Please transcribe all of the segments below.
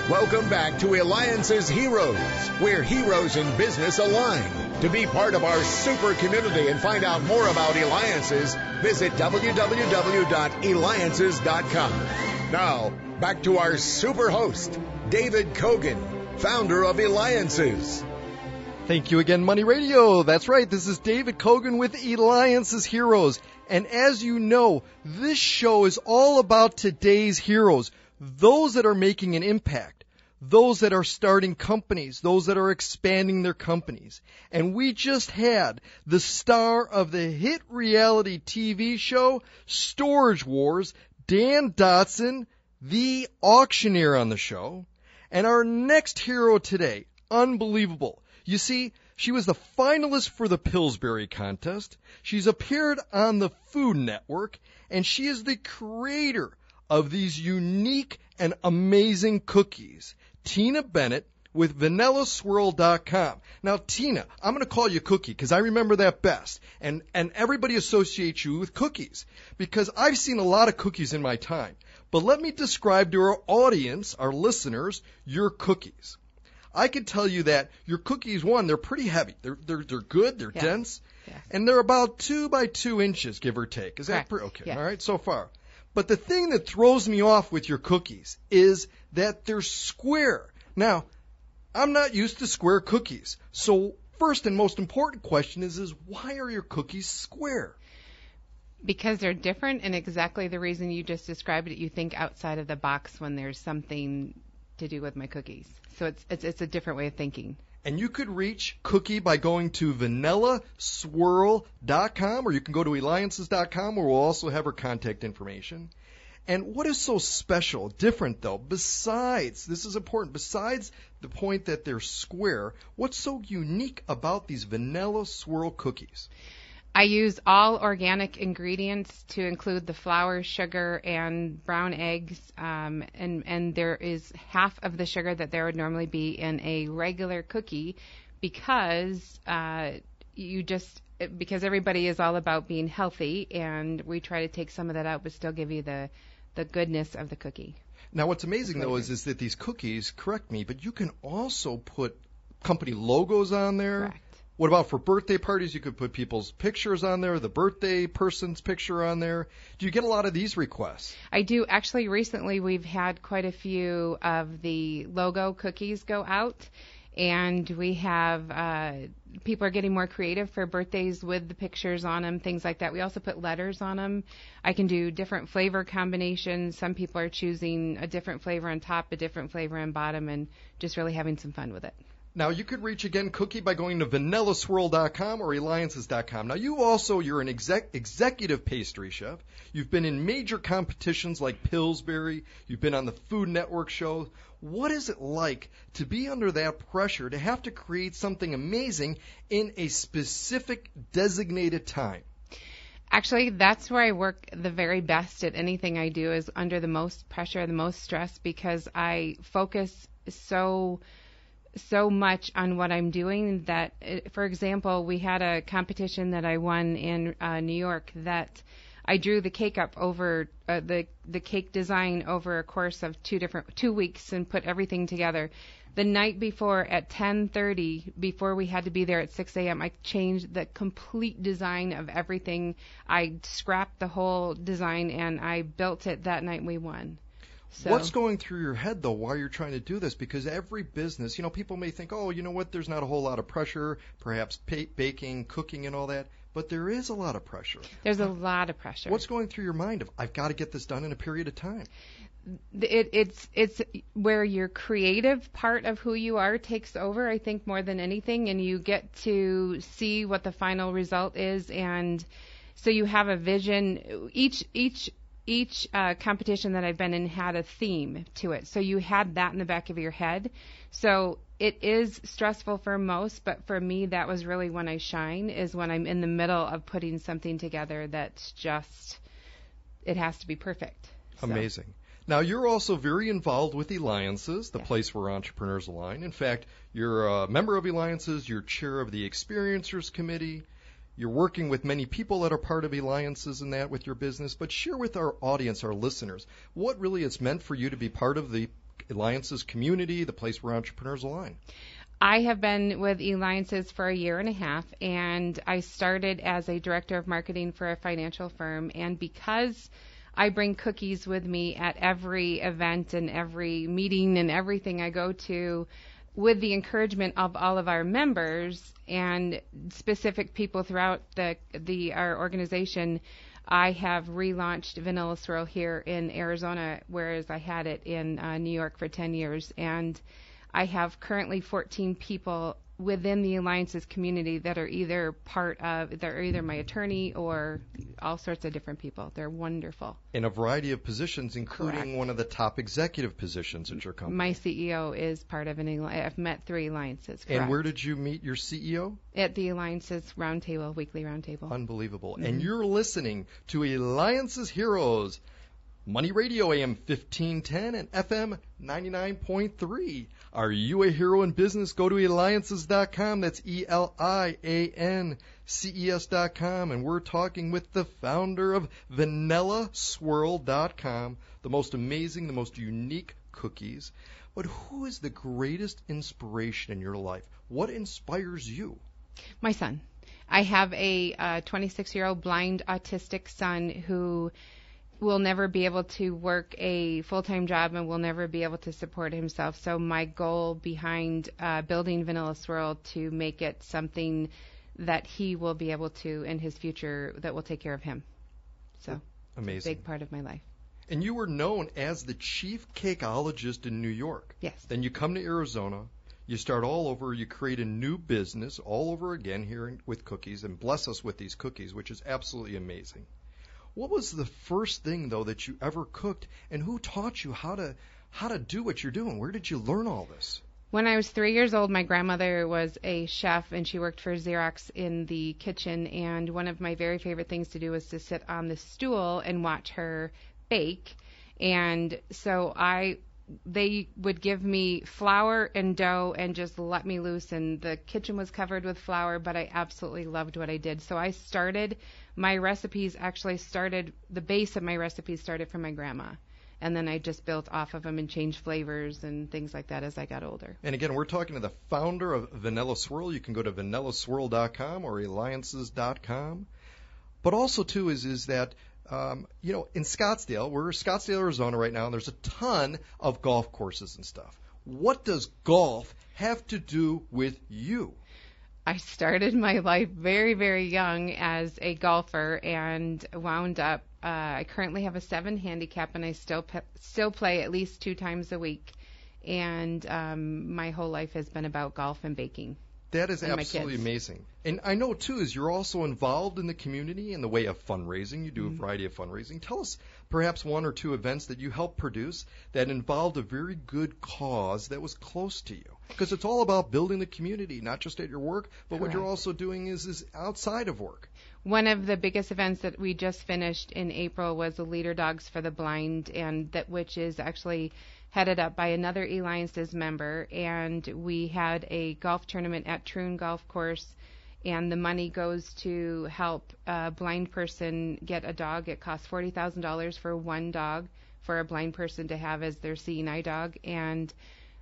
Welcome back to Eliances Heroes, where heroes in business align. To be part of our super community and find out more about Eliances, visit www.Eliances.com. Now, back to our super host, David Cogan, founder of Eliances. Thank you again, Money Radio. That's right. This is David Cogan with Eliances Heroes. And as you know, this show is all about today's heroes, those that are making an impact, those that are starting companies, those that are expanding their companies. And we just had the star of the hit reality TV show, Storage Wars, Dan Dotson, the auctioneer, on the show. And our next hero today, unbelievable. You see, she was the finalist for the Pillsbury contest. She's appeared on the Food Network, and she is the creator of these unique and amazing cookies. Tina Bennett with VanillaSwirl.com. Now, Tina, I'm going to call you Cookie because I remember that best. And everybody associates you with cookies because I've seen a lot of cookies in my time. But let me describe to our audience, our listeners, your cookies. I can tell you that your cookies, one, they're pretty heavy. They're good. They're dense. Yes. And they're about 2 by 2 inches, give or take. Is that okay? Yes. All right, so far. But the thing that throws me off with your cookies is that they're square. Now, I'm not used to square cookies. So first and most important question is why are your cookies square? Because they're different, and exactly the reason you just described it. You think outside of the box when there's something to do with my cookies. So it's a different way of thinking. And you could reach Cookie by going to VanillaSwirl.com, or you can go to Eliances.com, where we'll also have her contact information. And what is so special, different though, besides, this is important, besides the point that they're square, what's so unique about these Vanilla Swirl cookies? I use all organic ingredients to include the flour, sugar, and brown eggs, and there is half of the sugar that there would normally be in a regular cookie because because everybody is all about being healthy, and we try to take some of that out but still give you the goodness of the cookie. Now, what's amazing, though, is that these cookies, correct me, but you can also put company logos on there. Correct. What about for birthday parties? You could put people's pictures on there, the birthday person's picture on there. Do you get a lot of these requests? I do. Actually, recently we've had quite a few of the logo cookies go out, and we have people are getting more creative for birthdays with the pictures on them, things like that. We also put letters on them. I can do different flavor combinations. Some people are choosing a different flavor on top, a different flavor on bottom, and just really having some fun with it. Now, you could reach, again, Cookie by going to VanillaSwirl.com or Eliances.com. Now, you're an executive pastry chef. You've been in major competitions like Pillsbury. You've been on the Food Network show. What is it like to be under that pressure, to have to create something amazing in a specific designated time? Actually, that's where I work the very best at anything I do, is under the most pressure, the most stress, because I focus so much on what I'm doing that, for example, we had a competition that I won in New York that I drew the cake up over the cake design over a course of 2 weeks and put everything together. The night before at 10:30, before we had to be there at 6 a.m., I changed the complete design of everything. I scrapped the whole design and I built it that night and we won. So. What's going through your head, though, while you're trying to do this? Because every business, people may think, oh, you know what, there's not a whole lot of pressure, perhaps baking, cooking, and all that. But there is a lot of pressure. There's a lot of pressure. What's going through your mind of, I've got to get this done in a period of time? It's where your creative part of who you are takes over, I think, more than anything, and you get to see what the final result is, and so you have a vision. Each competition that I've been in had a theme to it, so you had that in the back of your head. So it is stressful for most, but for me, that was really when I shine, is when I'm in the middle of putting something together that's just, it has to be perfect. So. Amazing. Now, you're also very involved with Eliances, the place where entrepreneurs align. In fact, you're a member of Eliances, you're chair of the Experiencers Committee. You're working with many people that are part of Eliances and that with your business, but share with our audience, our listeners, what really it's meant for you to be part of the Eliances community, the place where entrepreneurs align. I have been with Eliances for a year and a half, and I started as a director of marketing for a financial firm. And because I bring cookies with me at every event and every meeting and everything I go to, with the encouragement of all of our members and specific people throughout our organization, I have relaunched Vanilla Swirl here in Arizona, whereas I had it in New York for 10 years. And I have currently 14 people within the Eliances community that are either they're either my attorney or all sorts of different people. They're wonderful. In a variety of positions, including Correct. One of the top executive positions at your company. My CEO is part of I've met 3 Eliances. Correct. And where did you meet your CEO? At the Eliances Roundtable, weekly roundtable. Unbelievable. Mm-hmm. And you're listening to Eliances Heroes, Money Radio, AM 1510 and FM 99.3. Are you a hero in business? Go to Eliances.com. That's Eliances.com. And we're talking with the founder of Vanilla Swirl.com, the most amazing, the most unique cookies. But who is the greatest inspiration in your life? What inspires you? My son. I have a 26-year-old blind autistic son who will never be able to work a full-time job and will never be able to support himself. So my goal behind building Vanilla Swirl to make it something that he will be able to in his future that will take care of him. So amazing. It's a big part of my life. And you were known as the chief cakeologist in New York. Yes. Then you come to Arizona. You start all over. You create a new business all over again here with cookies and bless us with these cookies, which is absolutely amazing. What was the first thing, though, that you ever cooked, and who taught you how to do what you're doing? Where did you learn all this? When I was 3 years old, my grandmother was a chef, and she worked for Xerox in the kitchen, and one of my very favorite things to do was to sit on the stool and watch her bake. And so they would give me flour and dough and just let me loose, and the kitchen was covered with flour, but I absolutely loved what I did. So I started, the base of my recipes started from my grandma, and then I just built off of them and changed flavors and things like that as I got older. And again, we're talking to the founder of Vanilla Swirl. You can go to VanillaSwirl.com or Eliances.com. But also, too, is that in Scottsdale, we're in Scottsdale, Arizona right now, and there's a ton of golf courses and stuff. What does golf have to do with you? I started my life very, very young as a golfer and wound up, I currently have a 7 handicap, and I still play at least 2 times a week. And my whole life has been about golf and baking. That is absolutely amazing. And I know, too, is you're also involved in the community in the way of fundraising. You do a variety of fundraising. Tell us perhaps 1 or 2 events that you helped produce that involved a very good cause that was close to you. Because it's all about building the community, not just at your work, but Correct. What you're also doing is outside of work. One of the biggest events that we just finished in April was the Leader Dogs for the Blind, and which is actually headed up by another Eliances member, and we had a golf tournament at Troon Golf Course, and the money goes to help a blind person get a dog. It costs $40,000 for 1 dog for a blind person to have as their seeing eye dog, and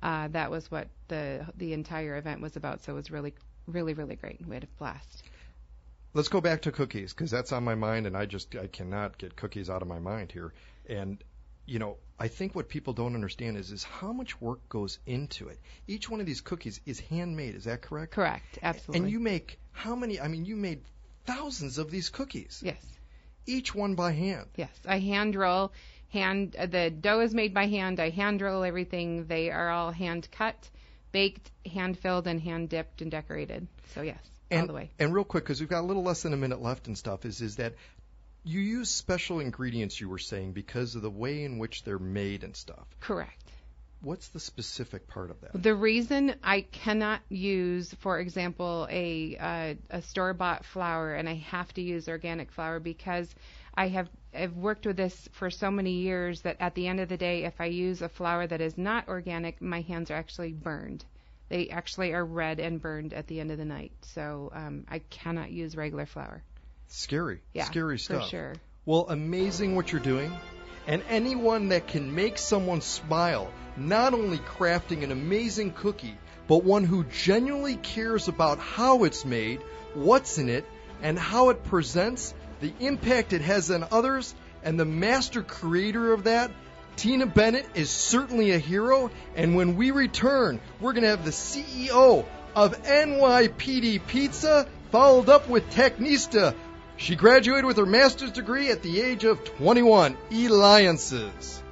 that was what the entire event was about. So it was really, really, really great. We had a blast. Let's go back to cookies, because that's on my mind, and I cannot get cookies out of my mind here. And I think what people don't understand is how much work goes into it. Each one of these cookies is handmade. Is that correct? Correct. Absolutely. And you make how many? I mean, you made thousands of these cookies. Yes. Each one by hand. Yes. I hand roll. The dough is made by hand. I hand roll everything. They are all hand cut, baked, hand filled, and hand dipped and decorated. So yes, all the way. And real quick, because we've got a little less than a minute left and stuff, is that you use special ingredients, you were saying, because of the way in which they're made and stuff. Correct. What's the specific part of that? The reason I cannot use, for example, a store-bought flour, and I have to use organic flour, because I've worked with this for so many years that at the end of the day, if I use a flour that is not organic, my hands are actually burned. They actually are red and burned at the end of the night. So I cannot use regular flour. Scary. Yeah, Scary stuff. For sure. Well, amazing what you're doing. and anyone that can make someone smile, not only crafting an amazing cookie, but one who genuinely cares about how it's made, what's in it, and how it presents, the impact it has on others, and the master creator of that, Tina Bennett, is certainly a hero. And when we return, we're going to have the CEO of NYPD Pizza, followed up with Technista. She graduated with her master's degree at the age of 21. Eliances.